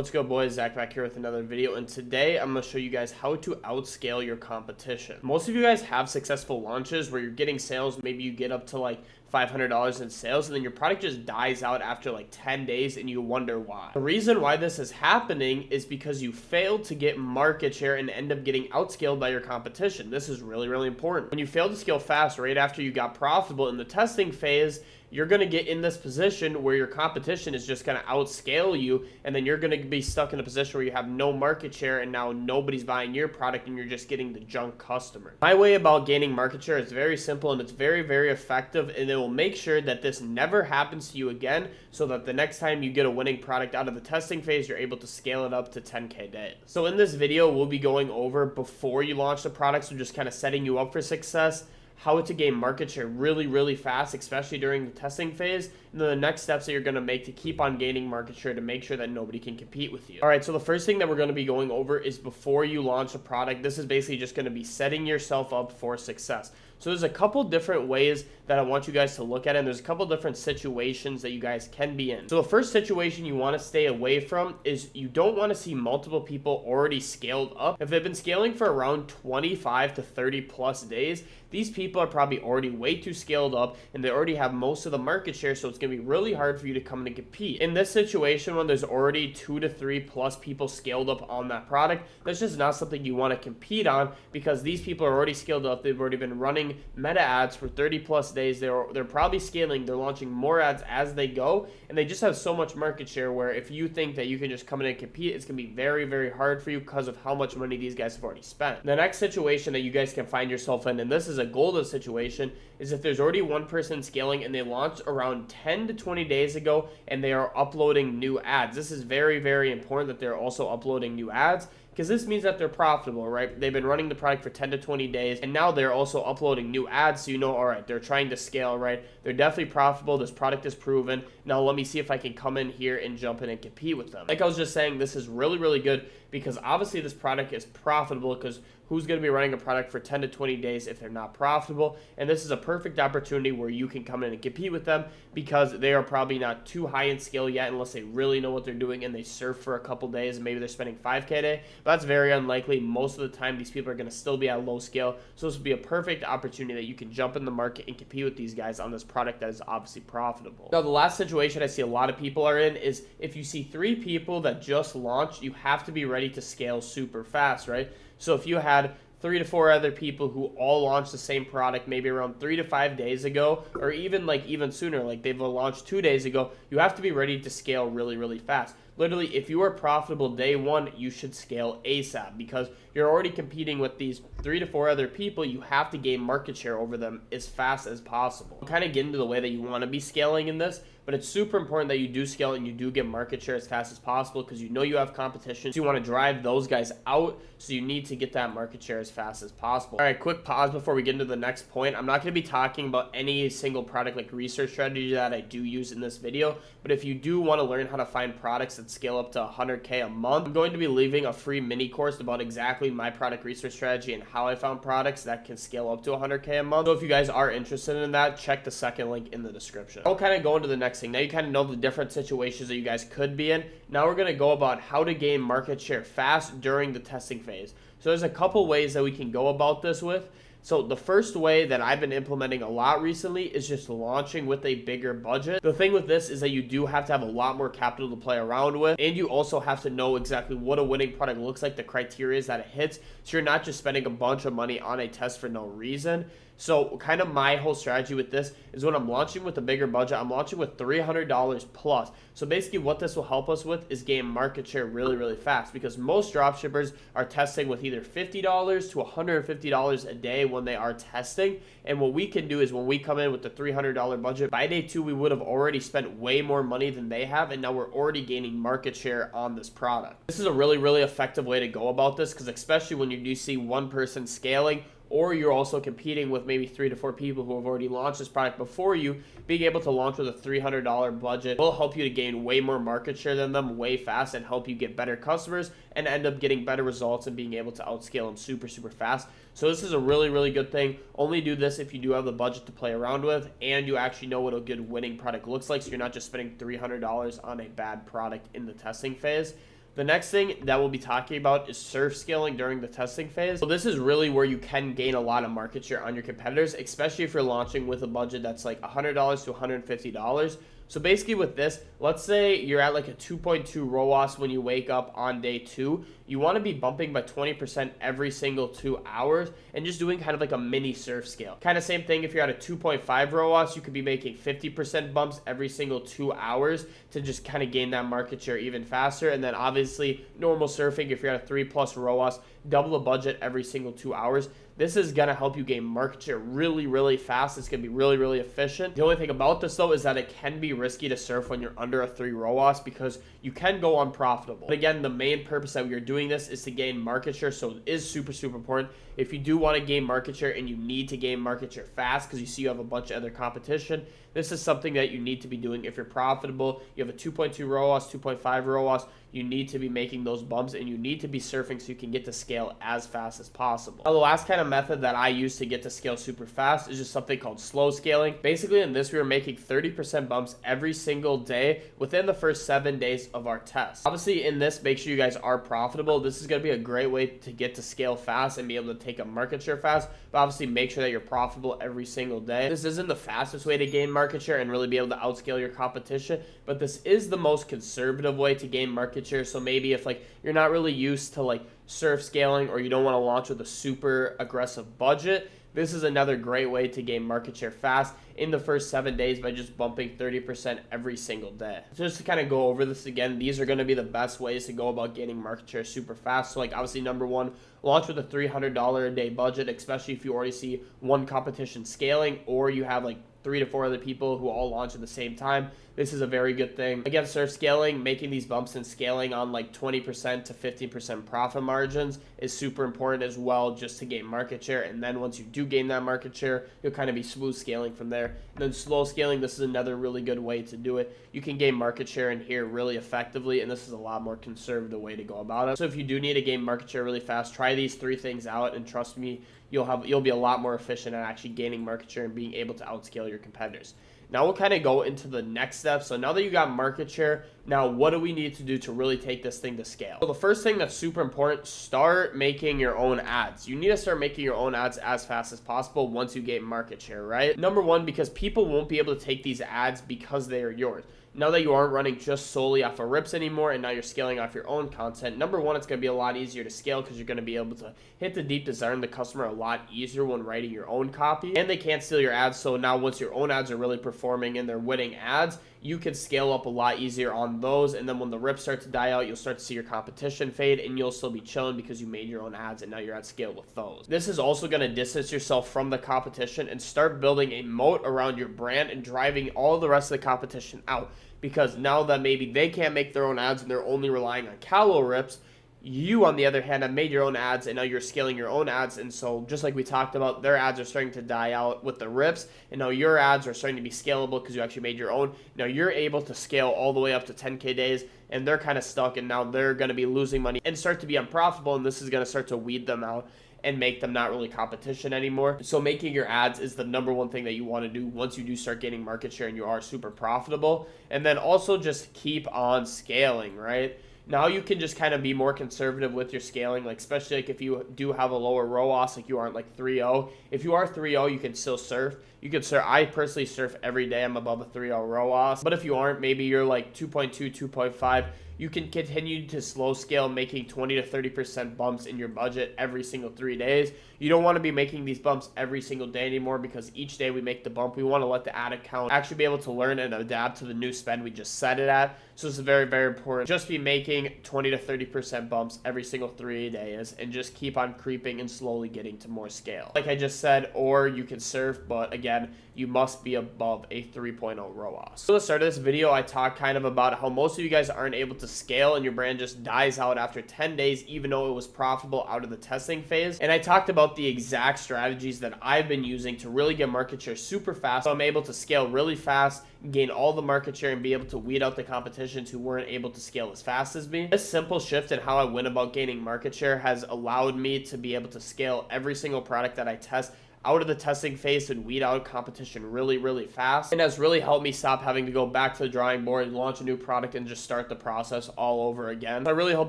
What's good, boys? Zach back here with another video, and today I'm going to show you guys how to outscale your competition. Most of you guys have successful launches where you're getting sales. Maybe you get up to like $500 in sales, and then your product just dies out after like 10 days and you wonder why. The reason why this is happening is because you failed to get market share and end up getting outscaled by your competition. This is really, really important. When you fail to scale fast right after you got profitable in the testing phase, you're going to get in this position where your competition is just going to outscale you, and then you're going to be stuck in a position where you have no market share and now nobody's buying your product and you're just getting the junk customer. My way about gaining market share is very simple and it's very, very effective, and it will make sure that this never happens to you again, so that the next time you get a winning product out of the testing phase, you're able to scale it up to 10K days. So in this video, we'll be going over before you launch the product, so just kind of setting you up for success, how to gain market share really, really fast, especially during the testing phase, and then the next steps that you're going to make to keep on gaining market share to make sure that nobody can compete with you. All right, so the first thing that we're going to be going over is before you launch a product. This is basically just going to be setting yourself up for success. So there's a couple different ways that I want you guys to look at it, and there's a couple different situations that you guys can be in. So the first situation you want to stay away from is you don't want to see multiple people already scaled up. If they've been scaling for around 25 to 30 plus days, these people are probably already way too scaled up and they already have most of the market share, so it's going to be really hard for you to come in and compete. In this situation, when there's already 2 to 3 plus people scaled up on that product, that's just not something you want to compete on, because these people are already scaled up. They've already been running meta ads for 30 plus days. They're probably scaling. They're launching more ads as they go, and they just have so much market share where if you think that you can just come in and compete, it's going to be very, very hard for you because of how much money these guys have already spent. The next situation that you guys can find yourself in, and this is a golden situation, is if there's already one person scaling and they launched around 10 to 20 days ago and they are uploading new ads. This is very, very important that they're also uploading new ads, because this means that they're profitable, right? They've been running the product for 10 to 20 days, and now they're also uploading new ads, so you know, all right, they're trying to scale, right? They're definitely profitable. This product is proven. Now let me see if I can come in here and jump in and compete with them. Like I was just saying, this is really, really good because obviously this product is profitable, because who's going to be running a product for 10 to 20 days if they're not profitable? And this is a perfect opportunity where you can come in and compete with them, because they are probably not too high in scale yet unless they really know what they're doing and they surf for a couple days and maybe they're spending 5K a day. But that's very unlikely. Most of the time, these people are going to still be at low scale. So this would be a perfect opportunity that you can jump in the market and compete with these guys on this product that is obviously profitable. Now, the last situation I see a lot of people are in is if you see 3 people that just launched, you have to be ready to scale super fast, right? So if you had 3 to 4 other people who all launched the same product maybe around 3 to 5 days ago, or even sooner, like they've launched 2 days ago, you have to be ready to scale really, really fast. Literally, if you are profitable day one, you should scale ASAP, because you're already competing with these 3 to 4 other people. You have to gain market share over them as fast as possible. We'll kind of get into the way that you want to be scaling in this, but it's super important that you do scale and you do get market share as fast as possible, because you know you have competition. So you want to drive those guys out, so you need to get that market share as fast as possible. All right, quick pause before we get into the next point. I'm not going to be talking about any single product like research strategy that I do use in this video, but if you do want to learn how to find products that scale up to 100K a month, I'm going to be leaving a free mini course about exactly my product research strategy and how I found products that can scale up to 100K a month. So if you guys are interested in that, check the second link in the description. I'll kind of go into the next thing. Now you kind of know the different situations that you guys could be in. Now we're going to go about how to gain market share fast during the testing phase. So there's a couple ways that we can go about this with. So the first way that I've been implementing a lot recently is just launching with a bigger budget. The thing with this is that you do have to have a lot more capital to play around with, and you also have to know exactly what a winning product looks like, the criteria that it hits, so you're not just spending a bunch of money on a test for no reason. So kind of my whole strategy with this is when I'm launching with a bigger budget, I'm launching with $300 plus. So basically what this will help us with is gain market share really, really fast, because most dropshippers are testing with either $50 to $150 a day when they are testing. And what we can do is when we come in with the $300 budget, by day 2, we would have already spent way more money than they have. And now we're already gaining market share on this product. This is a really, really effective way to go about this, because especially when you do see one person scaling, or you're also competing with maybe 3 to 4 people who have already launched this product before you, being able to launch with a $300 budget will help you to gain way more market share than them way fast and help you get better customers and end up getting better results and being able to outscale them super, super fast. So this is a really, really good thing. Only do this if you do have the budget to play around with and you actually know what a good winning product looks like, so you're not just spending $300 on a bad product in the testing phase. The next thing that we'll be talking about is surf scaling during the testing phase. So this is really where you can gain a lot of market share on your competitors, especially if you're launching with a budget that's like $100 to $150. So basically with this, let's say you're at like a 2.2 ROAS when you wake up on day 2. You want to be bumping by 20% every single 2 hours and just doing kind of like a mini surf scale. Kind of same thing if you're at a 2.5 ROAS, you could be making 50% bumps every single 2 hours to just kind of gain that market share even faster. And then obviously normal surfing, if you're at a 3+ ROAS, double the budget every single 2 hours. This is going to help you gain market share really, really fast. It's going to be really, really efficient. The only thing about this, though, is that it can be risky to surf when you're under a 3 ROAS because you can go unprofitable. But again, the main purpose that we are doing this is to gain market share, so it is super, super important. If you do want to gain market share and you need to gain market share fast because you see you have a bunch of other competition, this is something that you need to be doing if you're profitable. You have a 2.2 ROAS, 2.5 ROAS. You need to be making those bumps and you need to be surfing so you can get to scale as fast as possible. Now, the last kind of method that I use to get to scale super fast is just something called slow scaling. Basically, in this, we were making 30% bumps every single day within the first 7 days of our test. Obviously, in this, make sure you guys are profitable. This is going to be a great way to get to scale fast and be able to take a market share fast, but obviously make sure that you're profitable every single day. This isn't the fastest way to gain market share and really be able to outscale your competition, but this is the most conservative way to gain market share. So maybe if like you're not really used to like surf scaling or you don't want to launch with a super aggressive budget, this is another great way to gain market share fast in the first 7 days by just bumping 30% every single day. So just to kind of go over this again, these are going to be the best ways to go about gaining market share super fast. So like obviously number one, launch with a $300 a day budget, especially if you already see one competition scaling or you have like 3 to 4 other people who all launch at the same time. This is a very good thing. Again, surf scaling, making these bumps and scaling on like 20% to 15% profit margins is super important as well, just to gain market share. And then once you do gain that market share, you'll kind of be smooth scaling from there. And then slow scaling, this is another really good way to do it. You can gain market share in here really effectively, and this is a lot more conservative way to go about it. So if you do need to gain market share really fast, try these 3 things out, and trust me, you'll be a lot more efficient at actually gaining market share and being able to outscale your competitors. Now we'll kind of go into the next step. So now that you got market share, now what do we need to do to really take this thing to scale? So the first thing that's super important, start making your own ads. You need to start making your own ads as fast as possible once you gain market share, right? Number one, because people won't be able to take these ads because they are yours. Now that you aren't running just solely off of rips anymore and now you're scaling off your own content, number one, it's going to be a lot easier to scale because you're going to be able to hit the deep desire in the customer a lot easier when writing your own copy, and they can't steal your ads. So now once your own ads are really performing and they're winning ads, you can scale up a lot easier on those. And then when the rips start to die out, you'll start to see your competition fade and you'll still be chilling because you made your own ads and now you're at scale with those. This is also going to distance yourself from the competition and start building a moat around your brand and driving all the rest of the competition out. Because now that maybe they can't make their own ads and they're only relying on Calo rips, you, on the other hand, have made your own ads and now you're scaling your own ads. And so just like we talked about, their ads are starting to die out with the rips. And now your ads are starting to be scalable because you actually made your own. Now you're able to scale all the way up to 10K days and they're kind of stuck and now they're going to be losing money and start to be unprofitable. And this is going to start to weed them out and make them not really competition anymore. So making your ads is the number one thing that you want to do once you do start getting market share and you are super profitable. And then also just keep on scaling, right? Now you can just kind of be more conservative with your scaling, like especially like if you do have a lower ROAS, like you aren't like 3.0. If you are 3.0, you can still surf. You can surf. I personally surf every day. I'm above a 3.0 ROAS. But if you aren't, maybe you're like 2.2, 2.5. You can continue to slow scale, making 20 to 30% bumps in your budget every single 3 days. You don't want to be making these bumps every single day anymore because each day we make the bump, we want to let the ad account actually be able to learn and adapt to the new spend we just set it at. So it's very, very important. Just be making 20 to 30% bumps every single 3 days and just keep on creeping and slowly getting to more scale. Like I just said, or you can surf, but again, you must be above a 3.0 ROAS. So at the start of this video, I talked kind of about how most of you guys aren't able to scale and your brand just dies out after 10 days, even though it was profitable out of the testing phase. And I talked about the exact strategies that I've been using to really get market share super fast. So I'm able to scale really fast, gain all the market share, and be able to weed out the competitions who weren't able to scale as fast as me. This simple shift in how I went about gaining market share has allowed me to be able to scale every single product that I test out of the testing phase and weed out competition really, really fast, and has really helped me stop having to go back to the drawing board and launch a new product and just start the process all over again. So I really hope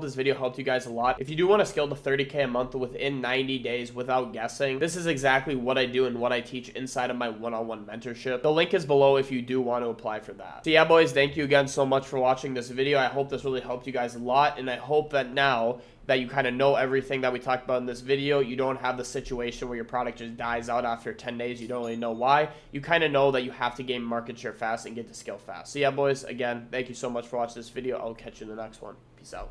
this video helped you guys a lot. If you do want to scale to 30K a month within 90 days without guessing, this is exactly what I do and what I teach inside of my one-on-one mentorship. The link is below if you do want to apply for that. So yeah, boys, thank you again so much for watching this video. I hope this really helped you guys a lot, and I hope that now that you kind of know everything that we talked about in this video, you don't have the situation where your product just dies out after 10 days. You don't really know why. You kind of know that you have to gain market share fast and get to scale fast. So yeah, boys, again, thank you so much for watching this video. I'll catch you in the next one. Peace out.